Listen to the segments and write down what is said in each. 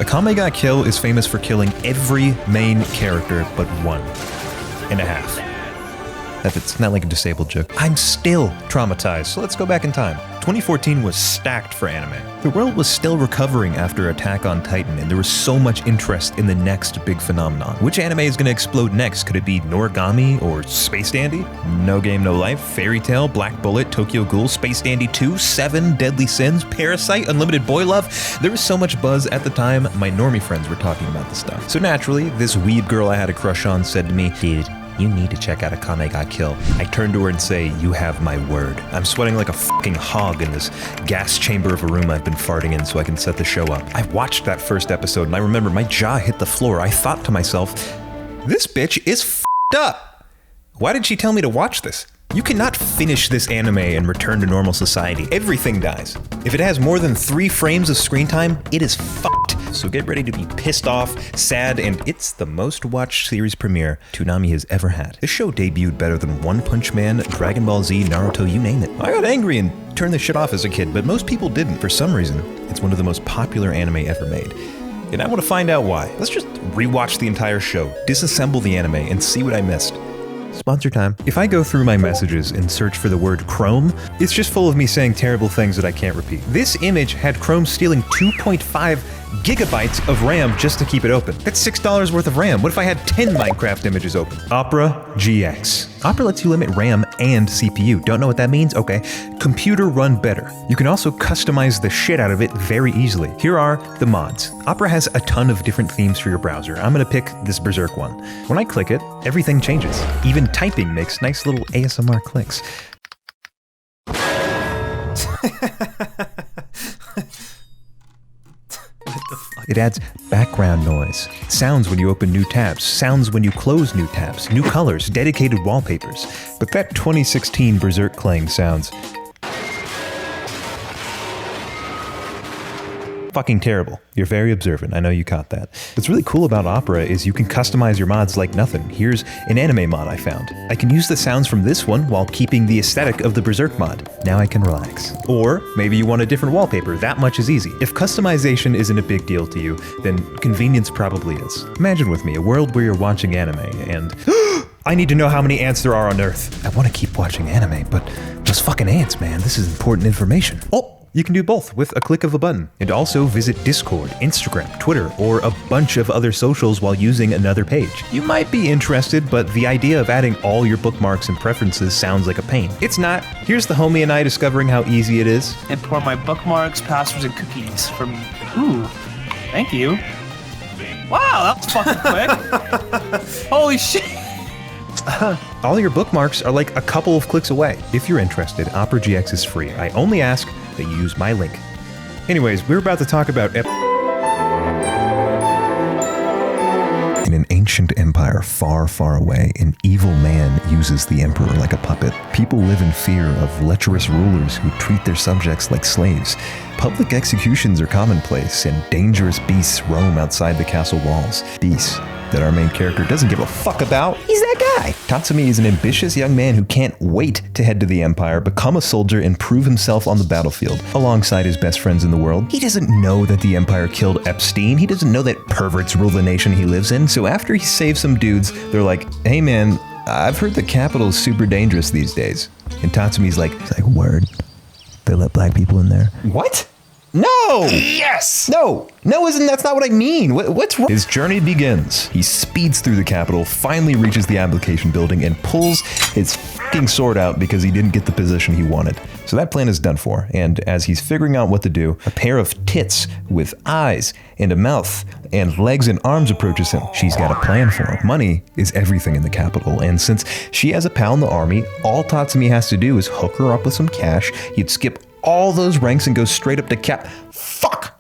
Akame ga Kill is famous for killing every main character but 1.5. It's not like a disabled joke. I'm still traumatized, so let's go back in time. 2014 was stacked for anime. The world was still recovering after Attack on Titan, and there was so much interest in the next big phenomenon. Which anime is going to explode next? Could it be Noragami or Space Dandy? No Game No Life, Fairy Tail, Black Bullet, Tokyo Ghoul, Space Dandy 2, 7, Deadly Sins, Parasite, Unlimited Boy Love? There was so much buzz at the time, my normie friends were talking about this stuff. So naturally, this weeb girl I had a crush on said to me, "Dude, you need to check out Akame ga Kill." I turn to her and say, "You have my word." I'm sweating like a fucking hog in this gas chamber of a room I've been farting in so I can set the show up. I watched that first episode and I remember my jaw hit the floor. I thought to myself, this bitch is f***ed up. Why did she tell me to watch this? You cannot finish this anime and return to normal society. Everything dies. If it has more than 3 frames of screen time, it is fucked. So get ready to be pissed off, sad, and it's the most watched series premiere Toonami has ever had. This show debuted better than One Punch Man, Dragon Ball Z, Naruto, you name it. I got angry and turned this shit off as a kid, but most people didn't. For some reason, it's one of the most popular anime ever made. And I want to find out why. Let's just rewatch the entire show, disassemble the anime, and see what I missed. Sponsor time. If I go through my messages and search for the word Chrome, it's just full of me saying terrible things that I can't repeat. This image had Chrome stealing 2.5 gigabytes of RAM just to keep it open. That's $6 worth of RAM. What if I had 10 Minecraft images open? Opera GX. Opera lets you limit RAM and CPU. Don't know what that means? Okay. Computer run better. You can also customize the shit out of it very easily. Here are the mods. Opera has a ton of different themes for your browser. I'm gonna pick this Berserk one. When I click it, everything changes. Even typing makes nice little ASMR clicks. It adds background noise, sounds when you open new tabs, sounds when you close new tabs, new colors, dedicated wallpapers. But that 2016 Berserk clang sounds fucking terrible. You're very observant. I know you caught that. What's really cool about Opera is you can customize your mods like nothing. Here's an anime mod I found. I can use the sounds from this one while keeping the aesthetic of the Berserk mod. Now I can relax. Or maybe you want a different wallpaper. That much is easy. If customization isn't a big deal to you, then convenience probably is. Imagine with me a world where you're watching anime and I need to know how many ants there are on Earth. I want to keep watching anime, but those fucking ants, man, this is important information. Oh! You can do both with a click of a button. And also visit Discord, Instagram, Twitter, or a bunch of other socials while using another page. You might be interested, but the idea of adding all your bookmarks and preferences sounds like a pain. It's not. Here's the homie and I discovering how easy it is. Import my bookmarks, passwords, and cookies from... Ooh, thank you. Wow, that was fucking quick. Holy shit. All your bookmarks are like a couple of clicks away. If you're interested, Opera GX is free. I only ask that you use my link. Anyways, we're about to talk about in an ancient empire far, far away, an evil man uses the emperor like a puppet. People live in fear of lecherous rulers who treat their subjects like slaves. Public executions are commonplace, and dangerous beasts roam outside the castle walls. Beasts that our main character doesn't give a fuck about. He's that guy. Tatsumi is an ambitious young man who can't wait to head to the Empire, become a soldier, and prove himself on the battlefield alongside his best friends in the world. He doesn't know that the Empire killed Epstein. He doesn't know that perverts rule the nation he lives in. So after he saves some dudes, they're like, "Hey man, I've heard the capital is super dangerous these days." And Tatsumi's like, "Word? They let black people in there?" What? No! Yes! No! That's not what I mean. What's wrong? His journey begins. He speeds through the capital, finally reaches the application building, and pulls his fucking sword out because he didn't get the position he wanted. So that plan is done for, and as he's figuring out what to do, a pair of tits with eyes and a mouth and legs and arms approaches him. She's got a plan for him. Money is everything in the capital, and since she has a pal in the army, all Tatsumi has to do is hook her up with some cash. He'd skip all those ranks and go straight up to Fuck!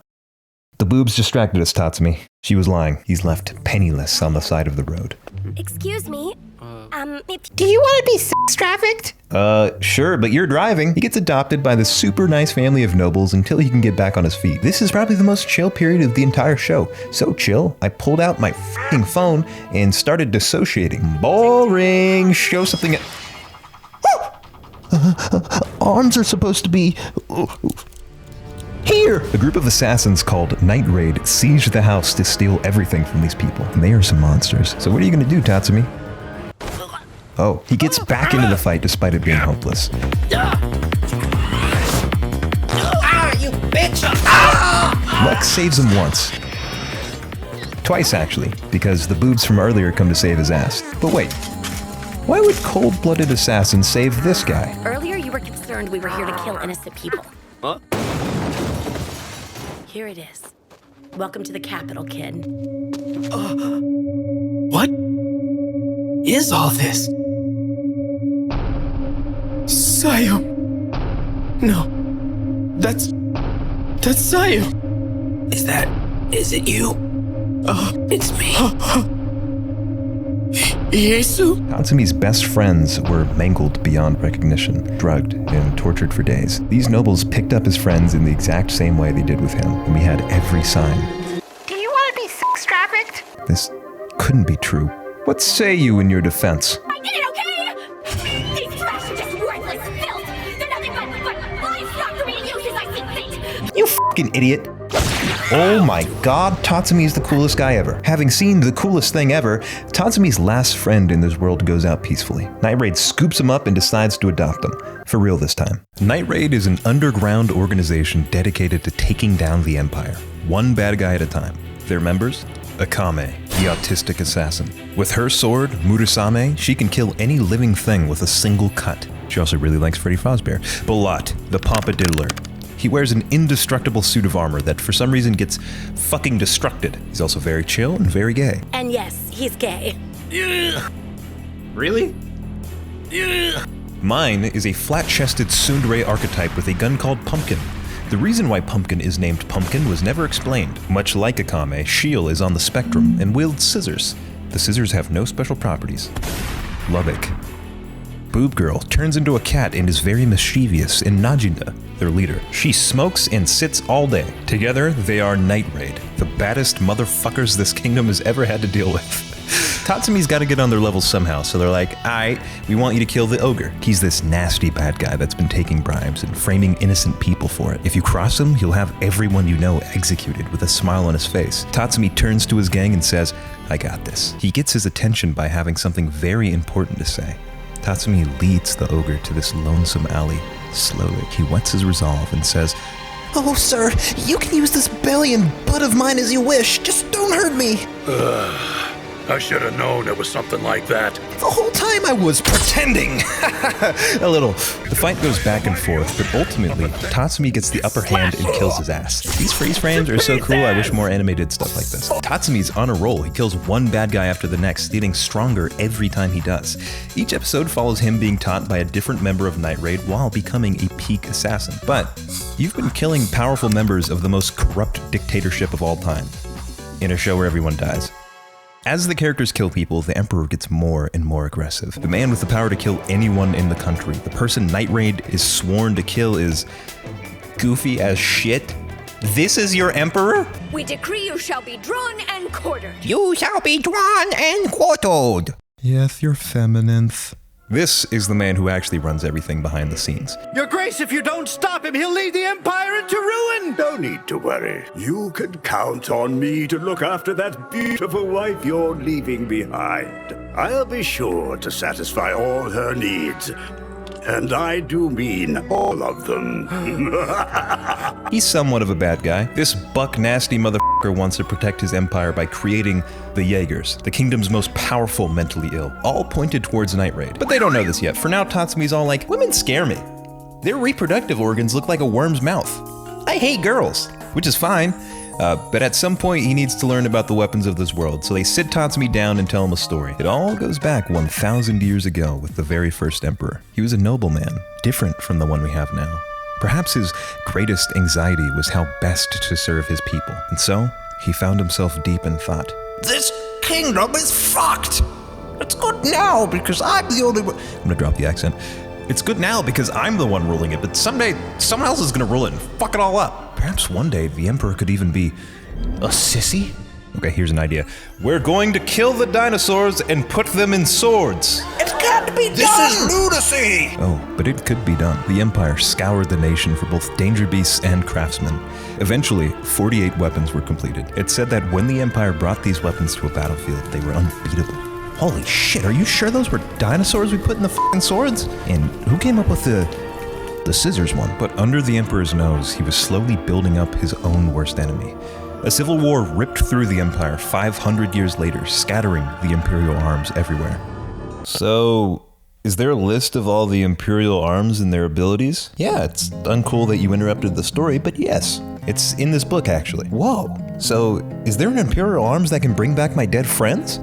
The boobs distracted us, Tatsumi. She was lying. He's left penniless on the side of the road. Excuse me. Do you want to be sex-trafficked? Sure, but you're driving. He gets adopted by the super nice family of nobles until he can get back on his feet. This is probably the most chill period of the entire show. So chill, I pulled out my fucking phone and started dissociating. Boring. Show something. Arms are supposed to be... Here! A group of assassins called Night Raid siege the house to steal everything from these people. And they are some monsters. So what are you gonna do, Tatsumi? Oh, he gets back into the fight despite it being hopeless. You bitch! Luck saves him once. Twice, actually, because the boobs from earlier come to save his ass. But wait, why would cold-blooded assassin save this guy? Earlier you were concerned we were here to kill innocent people. What? Here it is. Welcome to the capital, kid. What is all this? Sayu! No. That's Sayu! Is it you? It's me. Yesu? Tatsumi's best friends were mangled beyond recognition, drugged, and tortured for days. These nobles picked up his friends in the exact same way they did with him, and we had every sign. Do you want to be sex trafficked? This couldn't be true. What say you in your defense? I did it, okay? These trash are just worthless filth. They're nothing but livestock for me to use as I see fit. You fucking idiot. Oh my god, Tatsumi's the coolest guy ever. Having seen the coolest thing ever, Tatsumi's last friend in this world goes out peacefully. Night Raid scoops him up and decides to adopt him. For real this time. Night Raid is an underground organization dedicated to taking down the Empire, one bad guy at a time. Their members? Akame, the autistic assassin. With her sword, Murasame, she can kill any living thing with a single cut. She also really likes Freddy Fazbear. Balat, the Pompadiddler. He wears an indestructible suit of armor that for some reason gets fucking destructed. He's also very chill and very gay. And yes, he's gay. Really? Mine is a flat-chested tsundere archetype with a gun called Pumpkin. The reason why Pumpkin is named Pumpkin was never explained. Much like Akame, Shiel is on the spectrum and wields scissors. The scissors have no special properties. Lubbock. Boob Girl turns into a cat and is very mischievous, and Najinda, their leader. She smokes and sits all day. Together, they are Night Raid, the baddest motherfuckers this kingdom has ever had to deal with. Tatsumi's gotta get on their level somehow, so they're like, alright, we want you to kill the ogre. He's this nasty bad guy that's been taking bribes and framing innocent people for it. If you cross him, you'll have everyone you know executed with a smile on his face. Tatsumi turns to his gang and says, I got this. He gets his attention by having something very important to say. Tatsumi leads the ogre to this lonesome alley. Slowly, he whets his resolve and says, Oh, sir, you can use this belly and butt of mine as you wish. Just don't hurt me. I should have known it was something like that. The whole time I was pretending! A little. The fight goes back and forth, but ultimately, Tatsumi gets the upper hand and kills his ass. These freeze frames are so cool, I wish more anime did stuff like this. Tatsumi's on a roll. He kills one bad guy after the next, getting stronger every time he does. Each episode follows him being taught by a different member of Night Raid while becoming a peak assassin. But you've been killing powerful members of the most corrupt dictatorship of all time, in a show where everyone dies. As the characters kill people, the Emperor gets more and more aggressive. The man with the power to kill anyone in the country, the person Night Raid is sworn to kill, is goofy as shit. This is your Emperor? We decree you shall be drawn and quartered. You shall be drawn and quartered. Yes, you're feminine. This is the man who actually runs everything behind the scenes. Your Grace, if you don't stop him, he'll lead the Empire into ruin! No need to worry. You can count on me to look after that beautiful wife you're leaving behind. I'll be sure to satisfy all her needs. And I do mean all of them. He's somewhat of a bad guy. This buck nasty motherfucker wants to protect his empire by creating the Jaegers, the kingdom's most powerful mentally ill, all pointed towards Night Raid. But they don't know this yet. For now, Tatsumi's all like, women scare me. Their reproductive organs look like a worm's mouth. I hate girls, which is fine. But at some point, he needs to learn about the weapons of this world, so they sit Tatsumi down and tell him a story. It all goes back 1,000 years ago with the very first emperor. He was a nobleman, different from the one we have now. Perhaps his greatest anxiety was how best to serve his people, and so he found himself deep in thought. This kingdom is fucked. It's good now because I'm the only one. I'm gonna drop the accent. It's good now because I'm the one ruling it, but someday someone else is gonna rule it and fuck it all up. Perhaps one day the Emperor could even be a sissy? Okay, here's an idea. We're going to kill the dinosaurs and put them in swords. It can't can't be done! This is lunacy! Oh, but it could be done. The Empire scoured the nation for both danger beasts and craftsmen. Eventually, 48 weapons were completed. It said that when the Empire brought these weapons to a battlefield, they were unbeatable. Holy shit, are you sure those were dinosaurs we put in the f***ing swords? And who came up with the scissors one? But under the Emperor's nose, he was slowly building up his own worst enemy. A civil war ripped through the Empire 500 years later, scattering the Imperial arms everywhere. So, is there a list of all the Imperial arms and their abilities? Yeah, it's uncool that you interrupted the story, but yes, it's in this book actually. Whoa, so is there an Imperial arms that can bring back my dead friends?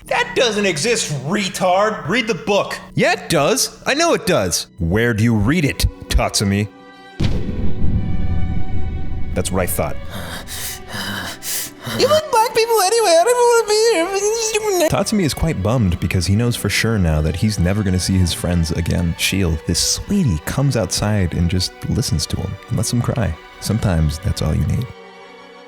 That doesn't exist, retard! Read the book! Yeah, it does! I know it does! Where do you read it, Tatsumi? That's what I thought. You like black people anyway, I don't want to be here. Tatsumi is quite bummed because he knows for sure now that he's never going to see his friends again. Shield, this sweetie, comes outside and just listens to him and lets him cry. Sometimes that's all you need.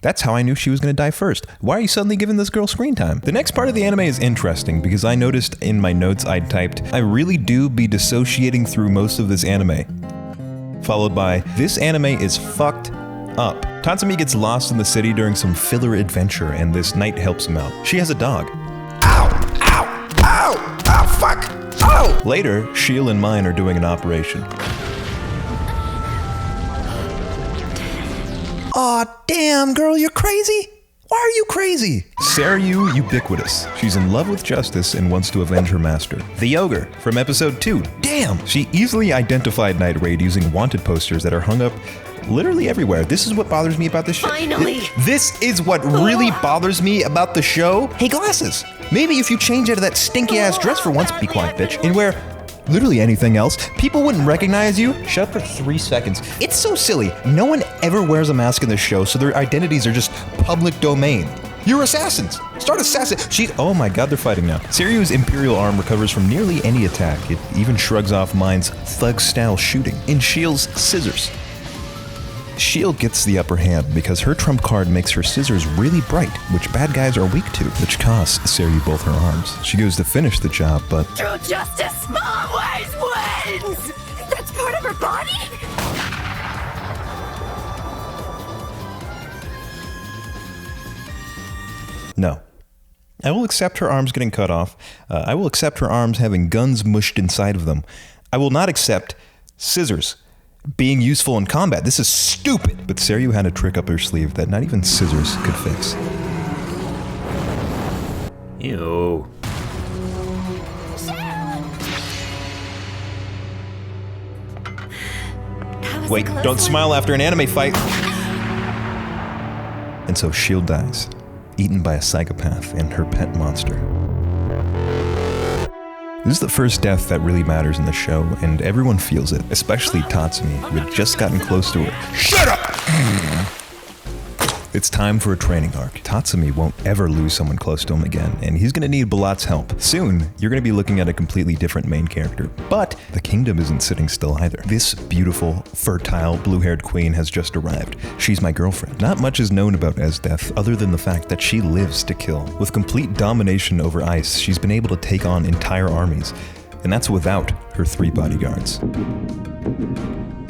That's how I knew she was going to die first. Why are you suddenly giving this girl screen time? The next part of the anime is interesting because I noticed in my notes I'd typed, I really do be dissociating through most of this anime. Followed by, this anime is fucked up. Tatsumi gets lost in the city during some filler adventure and this knight helps him out. She has a dog. Ow! Ow! Ow! Ow! Fuck! Ow! Later, Shield and Mine are doing an operation. Aw, damn, girl, you're crazy? Why are you crazy? Seiryu ubiquitous. She's in love with justice and wants to avenge her master. The Ogre, from episode 2. Damn! She easily identified Night Raid using wanted posters that are hung up literally everywhere. This is what bothers me about this show. Finally! This is what really bothers me about the show. Hey, Glasses, maybe if you change out of that stinky-ass dress for once, be quiet, bitch, and wear literally anything else, people wouldn't recognize you. Shut up for 3 seconds. It's so silly. No one ever wears a mask in this show, so their identities are just public domain. You're assassins. Start assassin. Oh my god, they're fighting now. Seiryu's Imperial arm recovers from nearly any attack. It even shrugs off Mine's thug-style shooting. In Shield's scissors. Shield gets the upper hand because her trump card makes her scissors really bright, which bad guys are weak to, which costs Seiryu both her arms. She goes to finish the job, but True justice always wins! That's part of her body? no. I will accept her arms getting cut off. I will accept her arms having guns mushed inside of them. I will not accept scissors being useful in combat. This is stupid. But Seiryu had a trick up her sleeve that not even scissors could fix. Ew. Wait, don't smile after an anime fight. And so Shield dies, eaten by a psychopath and her pet monster. This is the first death that really matters in the show, and everyone feels it, especially Tatsumi, who had just gotten close to her. Shut up! It's time for a training arc. Tatsumi won't ever lose someone close to him again, and he's gonna need Balat's help. Soon, you're gonna be looking at a completely different main character. But the kingdom isn't sitting still either. This beautiful, fertile, blue-haired queen has just arrived. She's my girlfriend. Not much is known about Esdeath other than the fact that she lives to kill. With complete domination over ice, she's been able to take on entire armies, and that's without her 3 bodyguards.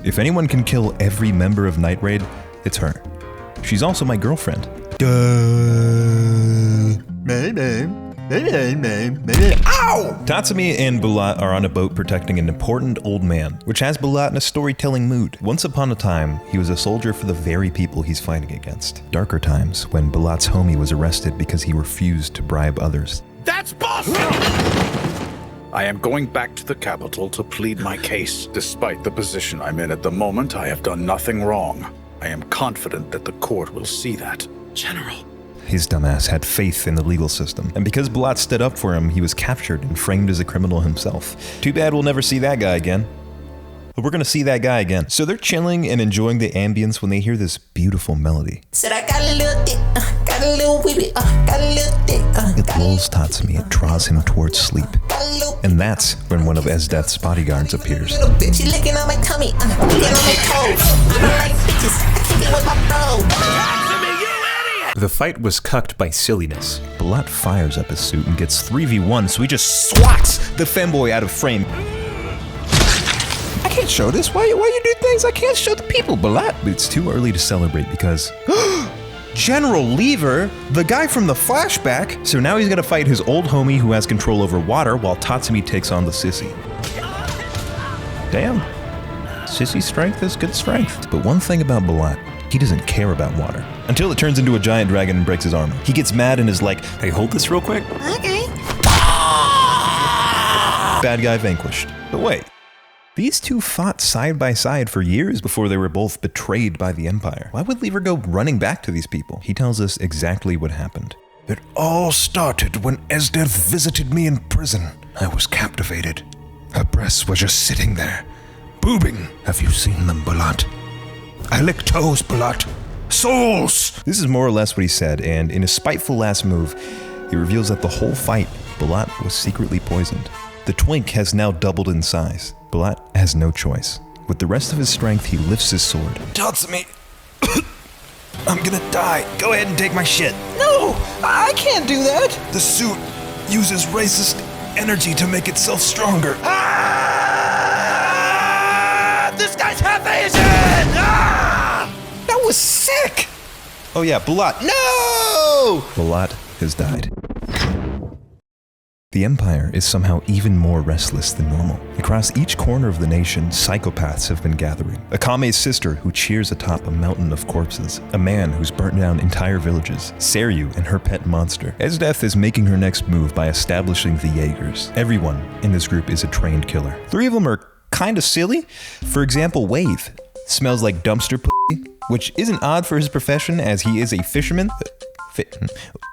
If anyone can kill every member of Night Raid, it's her. She's also my girlfriend. Duh. Ow! Tatsumi and Balat are on a boat protecting an important old man, which has Balat in a storytelling mood. Once upon a time, he was a soldier for the very people he's fighting against. Darker times, when Balat's homie was arrested because he refused to bribe others. That's bullshit! I am going back to the capital to plead my case. Despite the position I'm in at the moment, I have done nothing wrong. I am confident that the court will see that. General. His dumbass had faith in the legal system, and because Balat stood up for him, he was captured and framed as a criminal himself. Too bad we'll never see that guy again. But we're gonna see that guy again. So they're chilling and enjoying the ambience when they hear this beautiful melody. Said I got a little dick, got a little wee got a little dick. It lulls Tatsumi, it draws him towards sleep. And that's when one of Esdeath's bodyguards appears. Little bitch, she licking on my tummy, licking on my toes. I don't like bitches, I kick it with my bro. The fight was cucked by silliness. Balat fires up his suit and gets 3v1, so he just swats the femboy out of frame. I can't show this. Why you do things I can't show the people, Balat? But it's too early to celebrate because General Lever, the guy from the flashback. So now he's got to fight his old homie who has control over water while Tatsumi takes on the sissy. Damn. Sissy's strength is good strength. But one thing about Balat, he doesn't care about water. Until it turns into a giant dragon and breaks his armor. He gets mad and is like, hey, hold this real quick. Okay. Bad guy vanquished. But wait. These two fought side by side for years before they were both betrayed by the Empire. Why would Lever go running back to these people? He tells us exactly what happened. It all started when Esdeath visited me in prison. I was captivated. Her breasts were just sitting there, boobing. Have you seen them, Balat? I lick toes, Balat. Souls! This is more or less what he said, and in a spiteful last move, he reveals that the whole fight, Balat was secretly poisoned. The twink has now doubled in size. Balat has no choice. With the rest of his strength, he lifts his sword. Tatsumi, I'm gonna die. Go ahead and take my shit. No, I can't do that. The suit uses racist energy to make itself stronger. This guy's half Asian. That was sick! Oh yeah, Balat. No! Balat has died. The Empire is somehow even more restless than normal. Across each corner of the nation, psychopaths have been gathering. Akame's sister, who cheers atop a mountain of corpses. A man who's burnt down entire villages. Seryu and her pet monster. Esdeath is making her next move by establishing the Jaegers. Everyone in this group is a trained killer. 3 of them are kinda silly. For example, Wave smells like dumpster pussy, which isn't odd for his profession as he is a fisherman.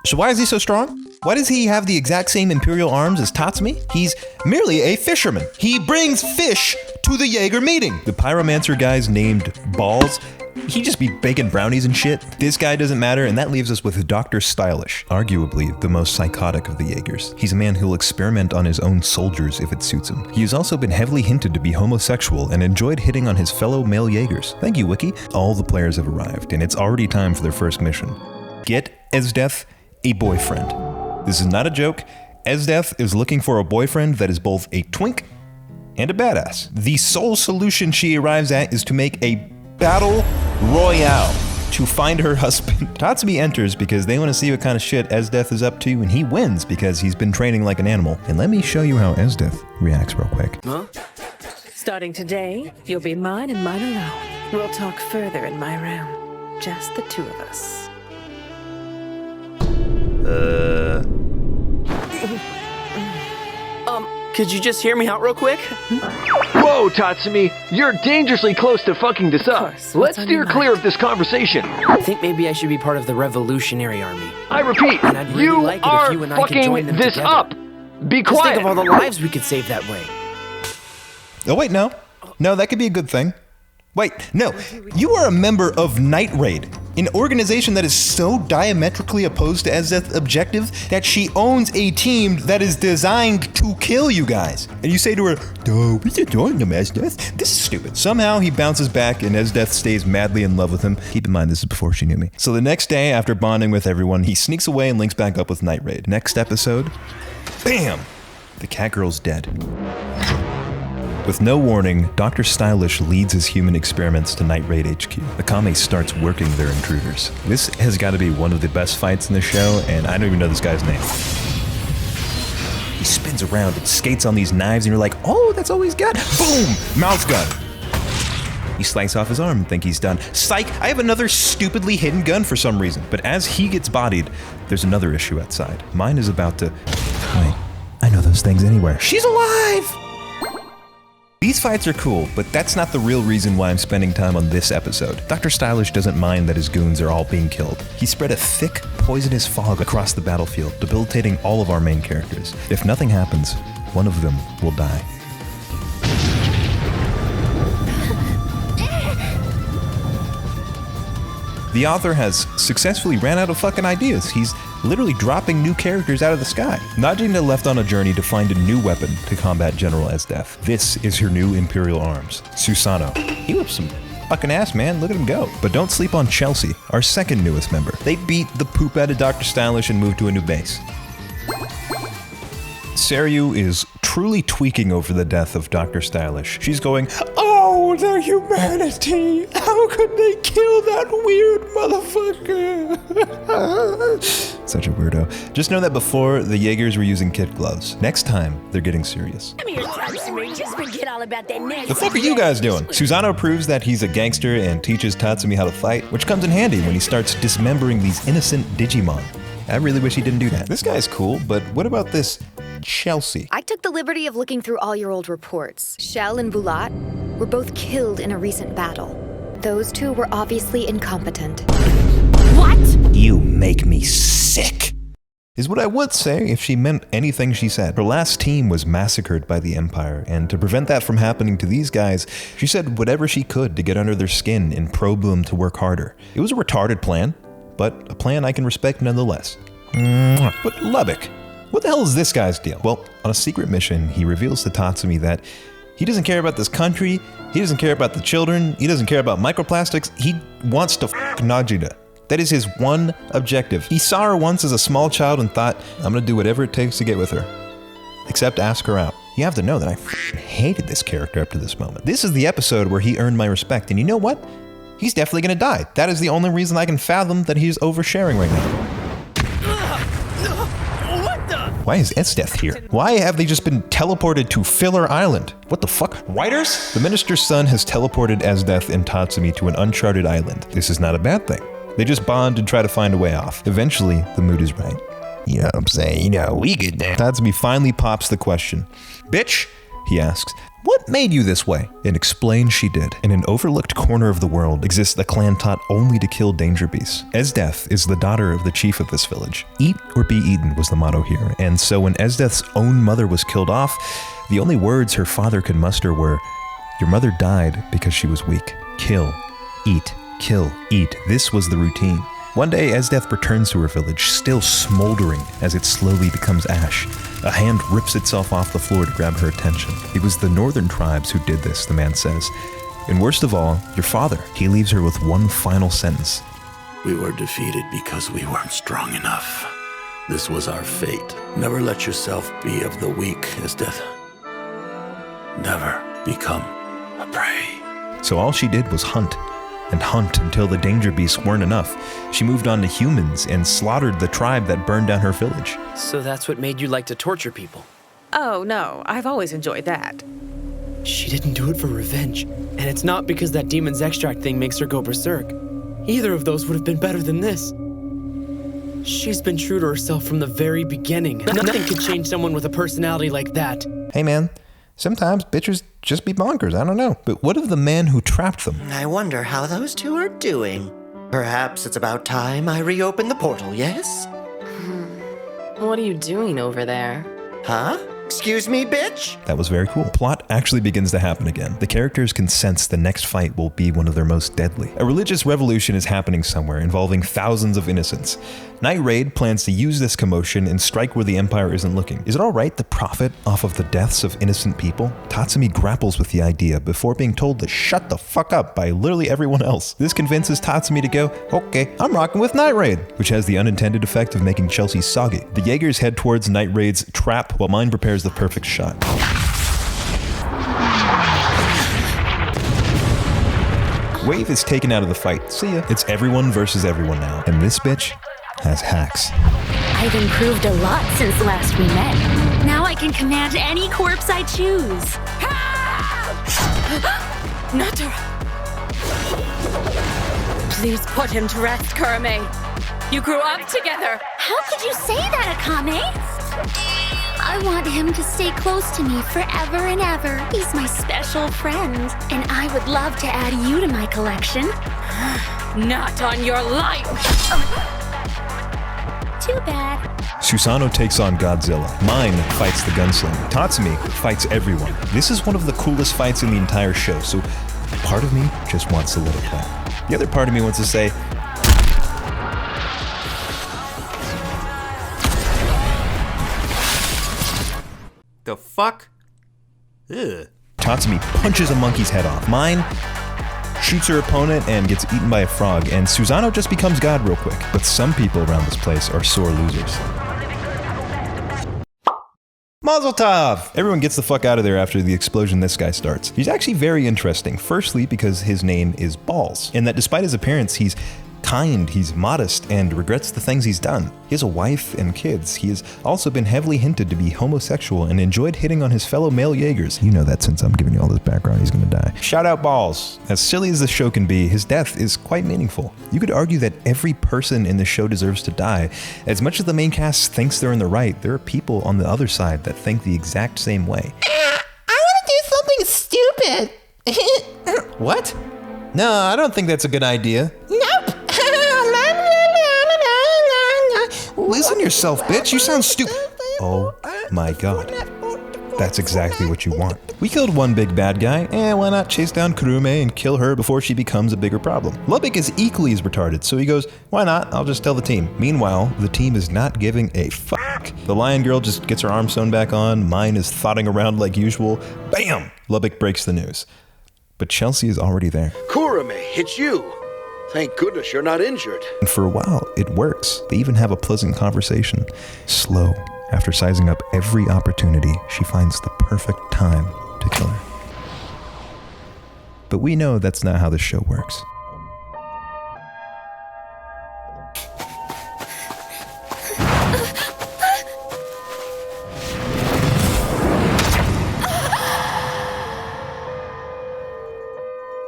So why is he so strong? Why does he have the exact same Imperial arms as Tatsumi? He's merely a fisherman. He brings fish to the Jaeger meeting. The pyromancer guy's named Balls. He just be baking brownies and shit. This guy doesn't matter, and that leaves us with Dr. Stylish, arguably the most psychotic of the Jaegers. He's a man who'll experiment on his own soldiers if it suits him. He has also been heavily hinted to be homosexual and enjoyed hitting on his fellow male Jaegers. Thank you, Wiki. All the players have arrived, and it's already time for their first mission. Get Esdeath a boyfriend. This is not a joke. Esdeath is looking for a boyfriend that is both a twink and a badass. The sole solution she arrives at is to make a battle royale to find her husband. Tatsumi enters because they want to see what kind of shit Esdeath is up to, and he wins because he's been training like an animal. And let me show you how Esdeath reacts real quick. Huh? Starting today, you'll be mine and mine alone. We'll talk further in my room. Just the two of us. Could you just hear me out real quick? Whoa, Tatsumi, you're dangerously close to fucking this up. course. Let's What's on steer your clear mind? of this conversation. I think maybe I should be part of the Revolutionary Army. I repeat, And I'd really you like it if are you and I could join fucking them this together. up. Be Just quiet. think of all the lives we could save that way. Oh wait, no. No, that could be a good thing. Wait, no. You are a member of Night Raid, an organization that is so diametrically opposed to Esdeath's objective that she owns a team that is designed to kill you guys. And you say to her, "Oh, we should join them, Esdeath." This is stupid. Somehow he bounces back and Esdeath stays madly in love with him. Keep in mind, this is before she knew me. So the next day, after bonding with everyone, he sneaks away and links back up with Night Raid. Next episode, bam! The Catgirl's dead. With no warning, Dr. Stylish leads his human experiments to Night Raid HQ. Akame starts working their intruders. This has got to be one of the best fights in the show, and I don't even know this guy's name. He spins around and skates on these knives, and you're like, oh, that's all he's got. Boom! Mouth gun. You slice off his arm and think he's done. Psych, I have another stupidly hidden gun for some reason. But as he gets bodied, there's another issue outside. Mine is about to... Wait, I know those things anywhere. She's alive! These fights are cool, but that's not the real reason why I'm spending time on this episode. Dr. Stylish doesn't mind that his goons are all being killed. He spread a thick, poisonous fog across the battlefield, debilitating all of our main characters. If nothing happens, one of them will die. The author has successfully ran out of fucking ideas. He's literally dropping new characters out of the sky. Najina left on a journey to find a new weapon to combat General Esdeath. This is her new Imperial arms, Susanoo. He whips some fucking ass, man. Look at him go. But don't sleep on Chelsea, our second newest member. They beat the poop out of Dr. Stylish and moved to a new base. Seryu is truly tweaking over the death of Dr. Stylish. She's going, "Oh, the humanity! How could they kill that weird motherfucker?" Such a weirdo. Just know that before, the Jaegers were using kid gloves. Next time, they're getting serious. Come here, Tatsumi. Just forget all about that nasty. The fuck are you guys doing? Susano proves that he's a gangster and teaches Tatsumi how to fight, which comes in handy when he starts dismembering these innocent Digimon. I really wish he didn't do that. This guy's cool, but what about this Chelsea? I took the liberty of looking through all your old reports. Shell and Bulat were both killed in a recent battle. Those two were obviously incompetent. What? You make me sick. Is what I would say if she meant anything she said. Her last team was massacred by the Empire, and to prevent that from happening to these guys, she said whatever she could to get under their skin and probe them to work harder. It was a retarded plan, but a plan I can respect nonetheless. But Lubbock, what the hell is this guy's deal? Well, on a secret mission, he reveals to Tatsumi that he doesn't care about this country, he doesn't care about the children, he doesn't care about microplastics, he wants to f*** Najida. That is his one objective. He saw her once as a small child and thought, I'm gonna do whatever it takes to get with her. Except ask her out. You have to know that I hated this character up to this moment. This is the episode where he earned my respect, and you know what? He's definitely gonna die. That is the only reason I can fathom that he's oversharing right now. Why is Esdeath here? Why have they just been teleported to Filler Island? What the fuck? Writers? The minister's son has teleported Esdeath and Tatsumi to an uncharted island. This is not a bad thing. They just bond and try to find a way off. Eventually, the mood is right. You know what I'm saying? You know, we get down. Tatsumi finally pops the question. Bitch, he asks, what made you this way? And explains she did. In an overlooked corner of the world exists a clan taught only to kill danger beasts. Esdeath is the daughter of the chief of this village. Eat or be eaten was the motto here. And so when Esdeath's own mother was killed off, the only words her father could muster were, your mother died because she was weak. Kill, eat, kill, eat. This was the routine. One day, Esdeath returns to her village, still smoldering as it slowly becomes ash. A hand rips itself off the floor to grab her attention. It was the northern tribes who did this, the man says. And worst of all, your father. He leaves her with one final sentence. We were defeated because we weren't strong enough. This was our fate. Never let yourself be of the weak, Esdeath. Never become a prey. So all she did was hunt. And hunt until the danger beasts weren't enough. She moved on to humans and slaughtered the tribe that burned down her village. So that's what made you like to torture people? Oh, no, I've always enjoyed that. She didn't do it for revenge. And it's not because that demon's extract thing makes her go berserk. Either of those would have been better than this. She's been true to herself from the very beginning. Nothing could change someone with a personality like that. Hey man, sometimes bitches just be bonkers, I don't know. But what of the man who trapped them? I wonder how those two are doing. Perhaps it's about time I reopen the portal, yes? What are you doing over there? Huh? Excuse me, bitch? That was very cool. Plot actually begins to happen again. The characters can sense the next fight will be one of their most deadly. A religious revolution is happening somewhere, involving thousands of innocents. Night Raid plans to use this commotion and strike where the Empire isn't looking. Is it alright to profit off of the deaths of innocent people? Tatsumi grapples with the idea before being told to shut the fuck up by literally everyone else. This convinces Tatsumi to go, okay, I'm rocking with Night Raid, which has the unintended effect of making Chelsea soggy. The Jaegers head towards Night Raid's trap while mine prepares the perfect shot. Wave is taken out of the fight. See ya. It's everyone versus everyone now. And this bitch has hacks. I've improved a lot since last we met. Now I can command any corpse I choose. Natura! Please put him to rest, Kurame. You grew up together. How could you say that, Akame? I want him to stay close to me forever and ever. He's my special friend, and I would love to add you to my collection. Not on your life! Too bad. Susano takes on Godzilla. Mine fights the gunslinger. Tatsumi fights everyone. This is one of the coolest fights in the entire show, so part of me just wants to let it play. The other part of me wants to say, the fuck? Ugh. Tatsumi punches a monkey's head off. Mine shoots her opponent, and gets eaten by a frog, and Susano just becomes God real quick. But some people around this place are sore losers. Mazel tov! Everyone gets the fuck out of there after the explosion this guy starts. He's actually very interesting, firstly because his name is Balls, and that despite his appearance, he's kind, he's modest, and regrets the things he's done. He has a wife and kids. He has also been heavily hinted to be homosexual and enjoyed hitting on his fellow male Jaegers. You know that since I'm giving you all this background, he's gonna die. Shout out Balls. As silly as the show can be, his death is quite meaningful. You could argue that every person in the show deserves to die. As much as the main cast thinks they're in the right, there are people on the other side that think the exact same way. I want to do something stupid. What? No, I don't think that's a good idea. Nope. Listen to yourself, bitch. You sound stupid. Oh my god. That's exactly what you want. We killed one big bad guy, and why not chase down Kurume and kill her before she becomes a bigger problem? Lubbock is equally as retarded, so he goes, why not? I'll just tell the team. Meanwhile, the team is not giving a fuck. The lion girl just gets her arm sewn back on, mine is thotting around like usual. Bam! Lubbock breaks the news. But Chelsea is already there. Kurume, it's you. Thank goodness you're not injured. And for a while, it works. They even have a pleasant conversation. Slow. After sizing up every opportunity, she finds the perfect time to kill her. But we know that's not how the show works.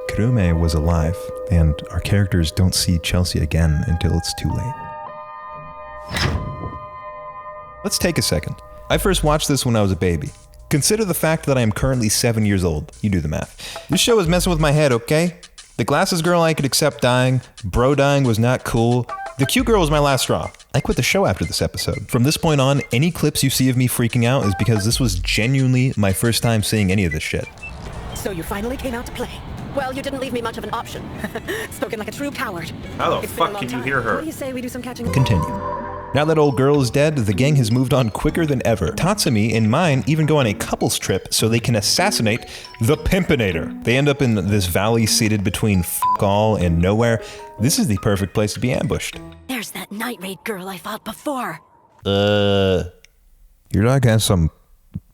Kurume was alive, and our characters don't see Chelsea again until it's too late. Let's take a second. I first watched this when I was a baby. Consider the fact that I am currently 7 years old. You do the math. This show is messing with my head, okay? The glasses girl I could accept dying, bro dying was not cool. The cute girl was my last straw. I quit the show after this episode. From this point on, any clips you see of me freaking out is because this was genuinely my first time seeing any of this shit. So you finally came out to play. Well, you didn't leave me much of an option. Spoken like a true coward. How the fuck can you hear her? What do you say we do some catching? Continue. Now that old girl is dead, the gang has moved on quicker than ever. Tatsumi and mine even go on a couples trip so they can assassinate the Pimpinator. They end up in this valley seated between fuck all and nowhere. This is the perfect place to be ambushed. There's that night raid girl I fought before. Your dog has some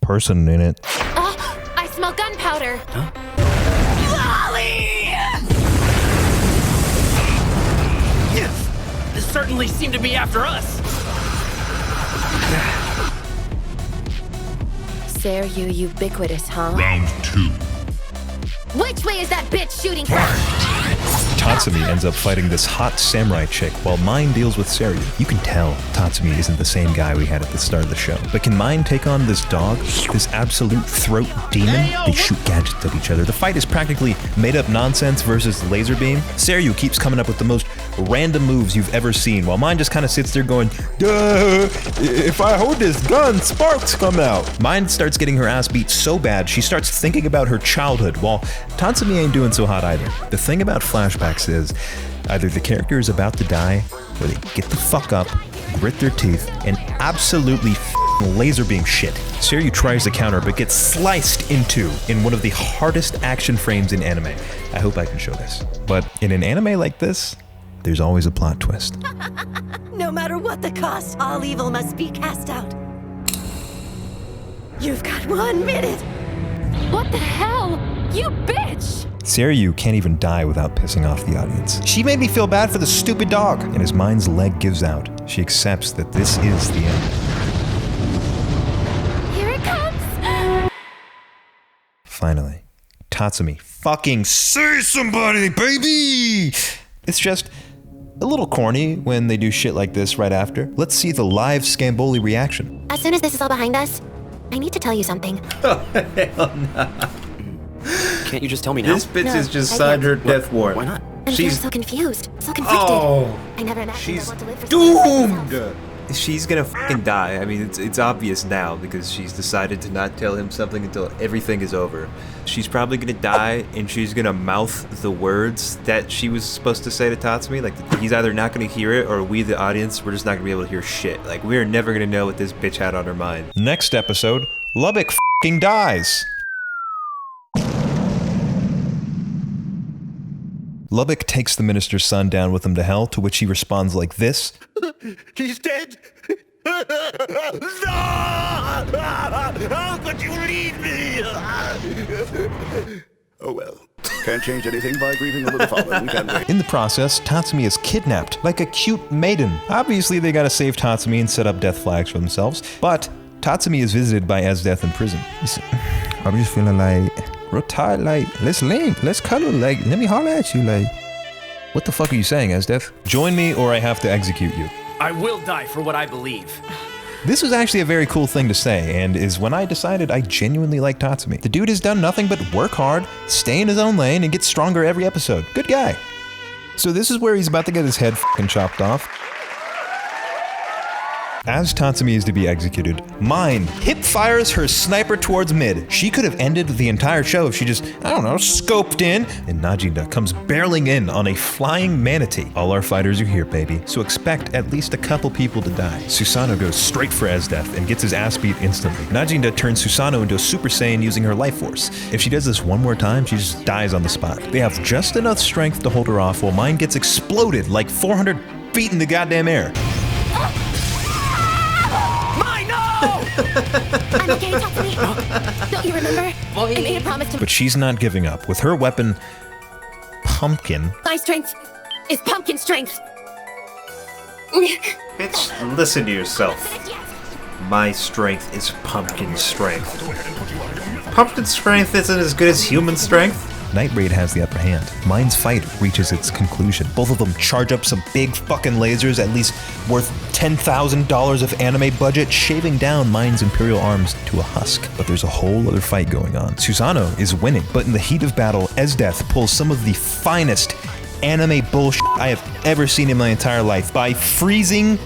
person in it. I smell gunpowder. Huh? Yes! This certainly seemed to be after us! Seryu ubiquitous, huh? Round 2. Which way is that bitch shooting from? Tatsumi ends up fighting this hot samurai chick while Mine deals with Seryu. You can tell Tatsumi isn't the same guy we had at the start of the show. But can Mine take on this dog? This absolute throat demon? They shoot gadgets at each other. The fight is practically made-up nonsense versus laser beam. Seryu keeps coming up with the most random moves you've ever seen, while Mine just kind of sits there going, duh, if I hold this gun, sparks come out. Mine starts getting her ass beat so bad, she starts thinking about her childhood, while Tatsumi ain't doing so hot either. The thing about flashbacks is, either the character is about to die, or they get the fuck up, grit their teeth, and absolutely laser beam shit. Seryu tries to counter, but gets sliced into in one of the hardest action frames in anime. I hope I can show this. But in an anime like this, there's always a plot twist. No matter what the cost, all evil must be cast out. You've got 1 minute. What the hell? You bitch! Seryu can't even die without pissing off the audience. She made me feel bad for the stupid dog. And as Mine's leg gives out, she accepts that this is the end. Here it comes! Finally, Tatsumi fucking say somebody, baby! It's just a little corny when they do shit like this right after. Let's see the live Scamboli reaction. As soon as this is all behind us, I need to tell you something. Oh, hell no. Can't you just tell me now? This bitch has just signed her death warrant. Why not? She's so confused, so conflicted. Oh, I never imagined she's I want to live for doomed. She's gonna fucking die. I mean, it's obvious now because she's decided to not tell him something until everything is over. She's probably gonna die, and she's gonna mouth the words that she was supposed to say to Tatsumi. Like, he's either not gonna hear it, or we, the audience, we're just not gonna be able to hear shit. Like, we're never gonna know what this bitch had on her mind. Next episode, Lubbock fucking dies. Lubbock takes the minister's son down with him to hell, to which he responds like this. He's dead. No! How could you leave me? Oh well. Can't change anything by grieving a little fallen, can we? In the process, Tatsumi is kidnapped like a cute maiden. Obviously, they gotta save Tatsumi and set up death flags for themselves, but Tatsumi is visited by Esdeath in prison. I'm just feeling like, real tired, like, let's link, let's cuddle, like, let me holler at you, like. What the fuck are you saying, Esdeath? Join me or I have to execute you. I will die for what I believe. This was actually a very cool thing to say, and is when I decided I genuinely like Tatsumi. The dude has done nothing but work hard, stay in his own lane, and get stronger every episode. Good guy. So this is where he's about to get his head f***ing chopped off. As Tatsumi is to be executed, Mine hip fires her sniper towards mid. She could have ended the entire show if she just, I don't know, scoped in, and Najinda comes barreling in on a flying manatee. All our fighters are here, baby, so expect at least a couple people to die. Susanoo goes straight for Esdeath and gets his ass beat instantly. Najinda turns Susanoo into a Super Saiyan using her life force. If she does this one more time, she just dies on the spot. They have just enough strength to hold her off while Mine gets exploded like 400 feet in the goddamn air. I'm okay, Tatsumi. Don't you remember? I made a promise to... But she's not giving up. With her weapon, Pumpkin. My strength is pumpkin strength. Bitch, listen to yourself. My strength is pumpkin strength. Pumpkin strength isn't as good as human strength. Night Raid has the upper hand. Mine's fight reaches its conclusion. Both of them charge up some big fucking lasers, at least worth $10,000 of anime budget, shaving down Mine's Imperial arms to a husk. But there's a whole other fight going on. Susanoo is winning, but in the heat of battle, Esdeath pulls some of the finest anime bullshit I have ever seen in my entire life by freezing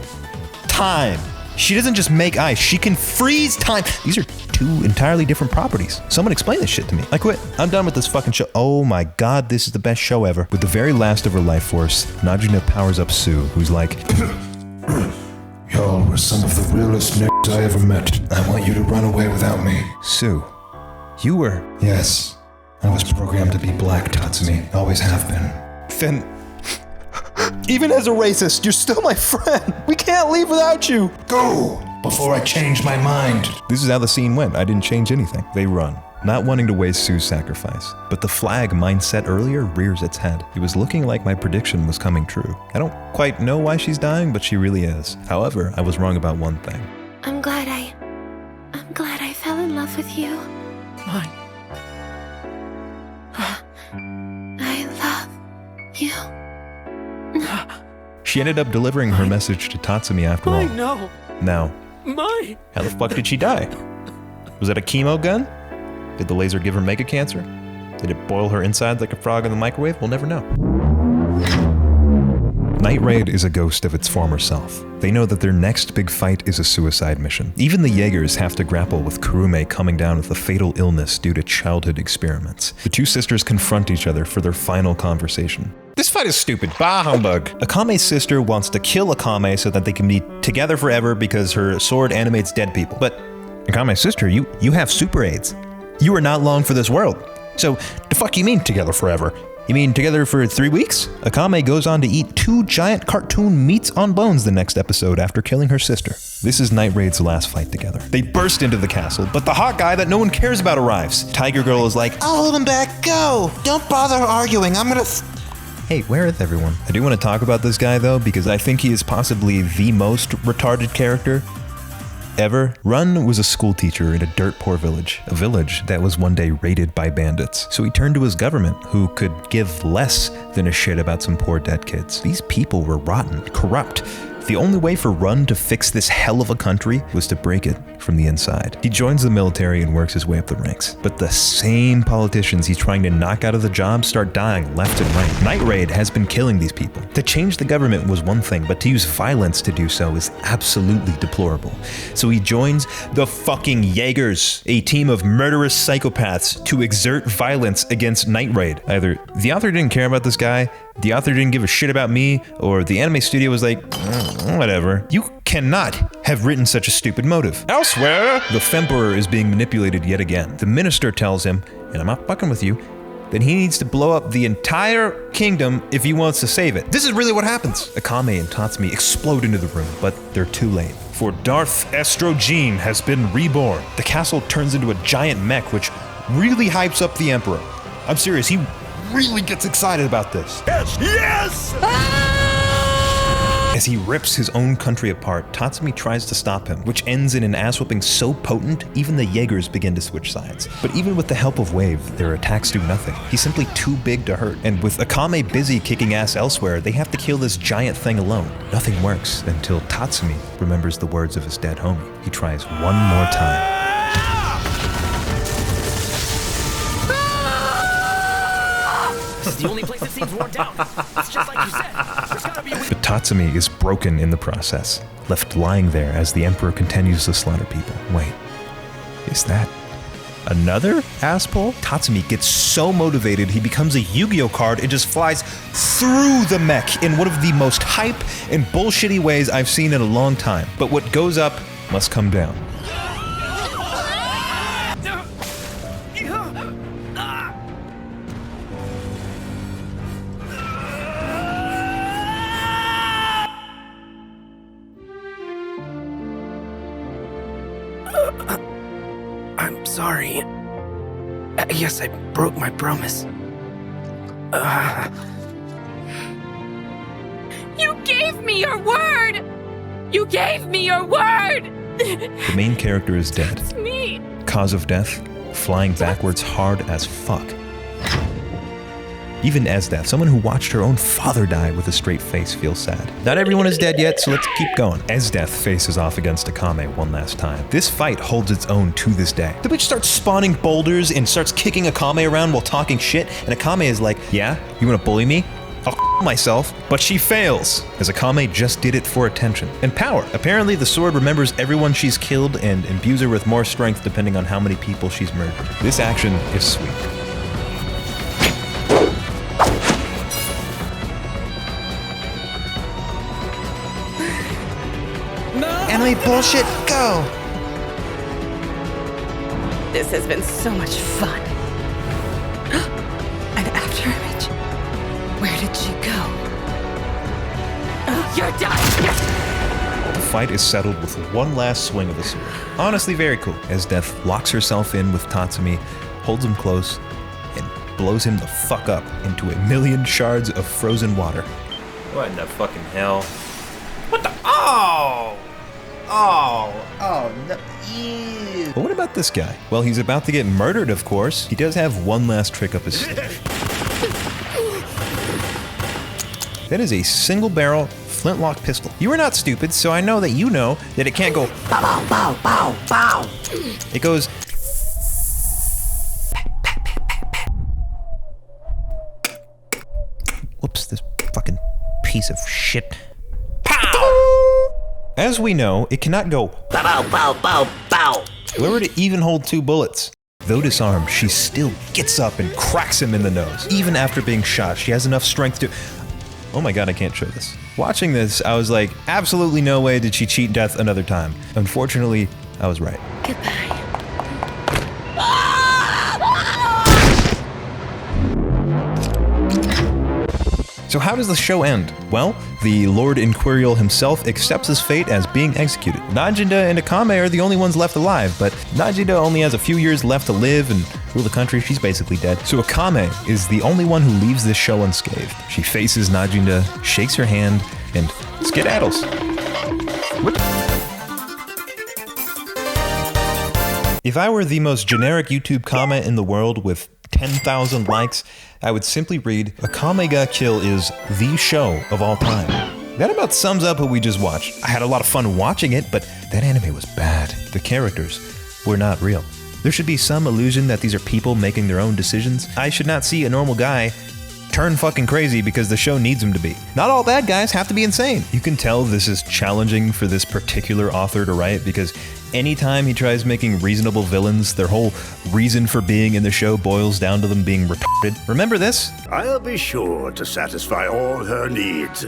time. She doesn't just make ice, she can freeze time. These are two entirely different properties. Someone explain this shit to me. I quit. I'm done with this fucking show. Oh my god, this is the best show ever. With the very last of her life force, Najina powers up Sue, who's like, Y'all were some of the realest niggas I ever met. I want you to run away without me. Sue, you were... Yes, I was programmed to be black, Tatsumi. Always have been. Then... Even as a racist, you're still my friend. We can't leave without you. Go, before I change my mind. This is how the scene went. I didn't change anything. They run, not wanting to waste Sue's sacrifice. But the flag Mine set earlier rears its head. It was looking like my prediction was coming true. I don't quite know why she's dying, but she really is. However, I was wrong about one thing. I'm glad I fell in love with you. Mine. I love you. She ended up delivering her message to Tatsumi after all. No. Now, Mine. how the fuck did she die? Was it a chemo gun? Did the laser give her mega cancer? Did it boil her inside like a frog in the microwave? We'll never know. Night Raid is a ghost of its former self. They know that their next big fight is a suicide mission. Even the Jaegers have to grapple with Kurume coming down with a fatal illness due to childhood experiments. The two sisters confront each other for their final conversation. This fight is stupid. Bah humbug. Akame's sister wants to kill Akame so that they can be together forever because her sword animates dead people. But Akame's sister, you have super AIDS. You are not long for this world. So the fuck you mean together forever? You mean together for 3 weeks? Akame goes on to eat 2 giant cartoon meats on bones the next episode after killing her sister. This is Night Raid's last fight together. They burst into the castle, but the hot guy that no one cares about arrives. Tiger Girl is like, I'll hold him back. Go. Don't bother arguing. I'm gonna... Hey, where is everyone? I do want to talk about this guy though, because I think he is possibly the most retarded character ever. Run was a school teacher in a dirt poor village, a village that was one day raided by bandits. So he turned to his government, who could give less than a shit about some poor dead kids. These people were rotten, corrupt. The only way for Run to fix this hell of a country was to break it from the inside. He joins the military and works his way up the ranks. But the same politicians he's trying to knock out of the job start dying left and right. Night Raid has been killing these people. To change the government was one thing, but to use violence to do so is absolutely deplorable. So he joins the fucking Jaegers, a team of murderous psychopaths, to exert violence against Night Raid. Either the author didn't care about this guy, the author didn't give a shit about me, or the anime studio was like, whatever. You cannot have written such a stupid motive. Elsewhere, the Femperor is being manipulated yet again. The minister tells him, and I'm not fucking with you, then he needs to blow up the entire kingdom if he wants to save it. This is really what happens. Akame and Tatsumi explode into the room, but they're too late. For Darth Estrogene has been reborn. The castle turns into a giant mech, which really hypes up the Emperor. I'm serious, he really gets excited about this. Yes! Yes! As he rips his own country apart, Tatsumi tries to stop him, which ends in an ass-whooping so potent, even the Jaegers begin to switch sides. But even with the help of Wave, their attacks do nothing. He's simply too big to hurt, and with Akame busy kicking ass elsewhere, they have to kill this giant thing alone. Nothing works until Tatsumi remembers the words of his dead homie. He tries one more time. This is the only place that seems worn down. It's just like you said. There's gotta be a way. But Tatsumi is broken in the process, left lying there as the Emperor continues to slaughter people. Wait, is that another ass pull? Tatsumi gets so motivated he becomes a Yu-Gi-Oh card and just flies through the mech in one of the most hype and bullshitty ways I've seen in a long time. But what goes up must come down. I'm sorry. Yes, I broke my promise. You gave me your word! You gave me your word! The main character is dead. It's me! Cause of death, flying backwards hard as fuck. Even Esdeath, someone who watched her own father die with a straight face, feels sad. Not everyone is dead yet, so let's keep going. Esdeath faces off against Akame one last time. This fight holds its own to this day. The bitch starts spawning boulders and starts kicking Akame around while talking shit, and Akame is like, yeah, you wanna bully me? I'll myself. But she fails, as Akame just did it for attention. And power. Apparently the sword remembers everyone she's killed and imbues her with more strength depending on how many people she's murdered. This action is sweet. Anime bullshit, go! This has been so much fun. An after image. Where did she go? You're done! The fight is settled with one last swing of the sword. Honestly, very cool. Esdeath locks herself in with Tatsumi, holds him close, and blows him the fuck up into a million shards of frozen water. What in the fucking hell? What the? Oh! Oh, no. Ew. But what about this guy? Well, he's about to get murdered, of course. He does have one last trick up his sleeve. That is a single barrel flintlock pistol. You are not stupid, so I know that you know that it can't go bow, bow, bow, bow, bow. It goes. Whoops, this fucking piece of shit. As we know, it cannot go bow, bow, bow, bow, bow. Where to even hold two bullets? Though disarmed, she still gets up and cracks him in the nose. Even after being shot, she has enough strength to... Oh my god, I can't show this. Watching this, I was like, absolutely no way did she cheat death another time. Unfortunately, I was right. Goodbye. So how does the show end? Well, the Lord Inquirial himself accepts his fate as being executed. Najinda and Akame are the only ones left alive, but Najinda only has a few years left to live and rule the country. She's basically dead. So Akame is the only one who leaves this show unscathed. She faces Najinda, shakes her hand, and skedaddles. What? If I were the most generic YouTube comment in the world with 10,000 likes, I would simply read, Akame ga Kill is the show of all time. That about sums up what we just watched. I had a lot of fun watching it, but that anime was bad. The characters were not real. There should be some illusion that these are people making their own decisions. I should not see a normal guy turn fucking crazy because the show needs him to be. Not all bad guys have to be insane. You can tell this is challenging for this particular author to write because anytime he tries making reasonable villains, their whole reason for being in the show boils down to them being retarded. Remember this? I'll be sure to satisfy all her needs.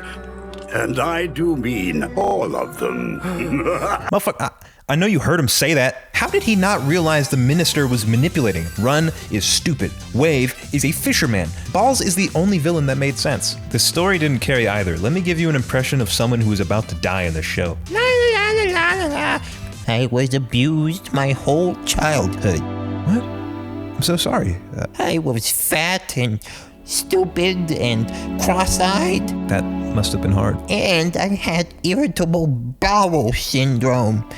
And I do mean all of them. Motherfucker, I know you heard him say that. How did he not realize the minister was manipulating? Run is stupid. Wave is a fisherman. Balls is the only villain that made sense. The story didn't carry either. Let me give you an impression of someone who is about to die in the show. La, la, la, la, la, la. I was abused my whole childhood. What? I'm so sorry. I was fat and stupid and cross-eyed. That must have been hard. And I had irritable bowel syndrome.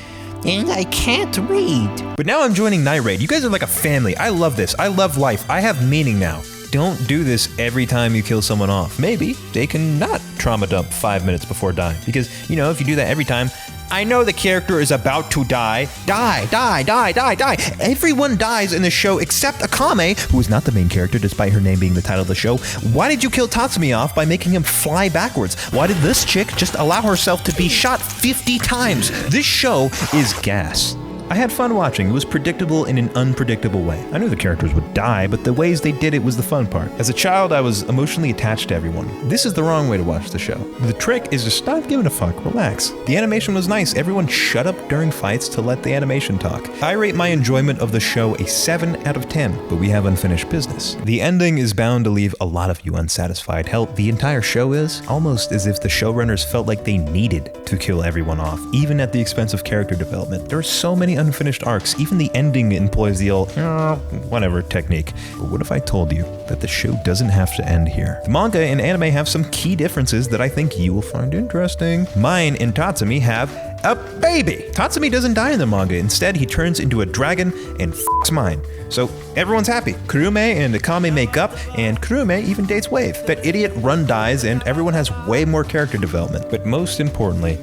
And I can't read. But now I'm joining Night Raid. You guys are like a family. I love this. I love life. I have meaning now. Don't do this every time you kill someone off. Maybe they can not trauma dump 5 minutes before dying. Because, you know, if you do that every time, I know the character is about to die. Die, die, die, die, die. Everyone dies in the show except Akame, who is not the main character despite her name being the title of the show. Why did you kill Tatsumi off by making him fly backwards? Why did this chick just allow herself to be shot 50 times? This show is gas. I had fun watching. It was predictable in an unpredictable way. I knew the characters would die, but the ways they did it was the fun part. As a child, I was emotionally attached to everyone. This is the wrong way to watch the show. The trick is to stop giving a fuck, relax. The animation was nice. Everyone shut up during fights to let the animation talk. I rate my enjoyment of the show a 7 out of 10, but we have unfinished business. The ending is bound to leave a lot of you unsatisfied. Hell, the entire show is, almost as if the showrunners felt like they needed to kill everyone off, even at the expense of character development. There are so many unfinished arcs. Even the ending employs the old whatever technique. But what if I told you that the show doesn't have to end here? The manga and anime have some key differences that I think you will find interesting. Mine and Tatsumi have a baby. Tatsumi doesn't die in the manga. Instead, he turns into a dragon and f***s mine. So everyone's happy. Kurume and Akame make up, and Kurume even dates Wave. That idiot Run dies, and everyone has way more character development. But most importantly,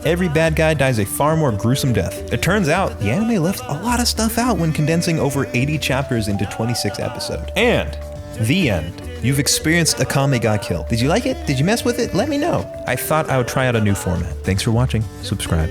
every bad guy dies a far more gruesome death. It turns out, the anime left a lot of stuff out when condensing over 80 chapters into 26 episodes. And the end. You've experienced Akame got killed. Did you like it? Did you mess with it? Let me know. I thought I would try out a new format. Thanks for watching. Subscribe.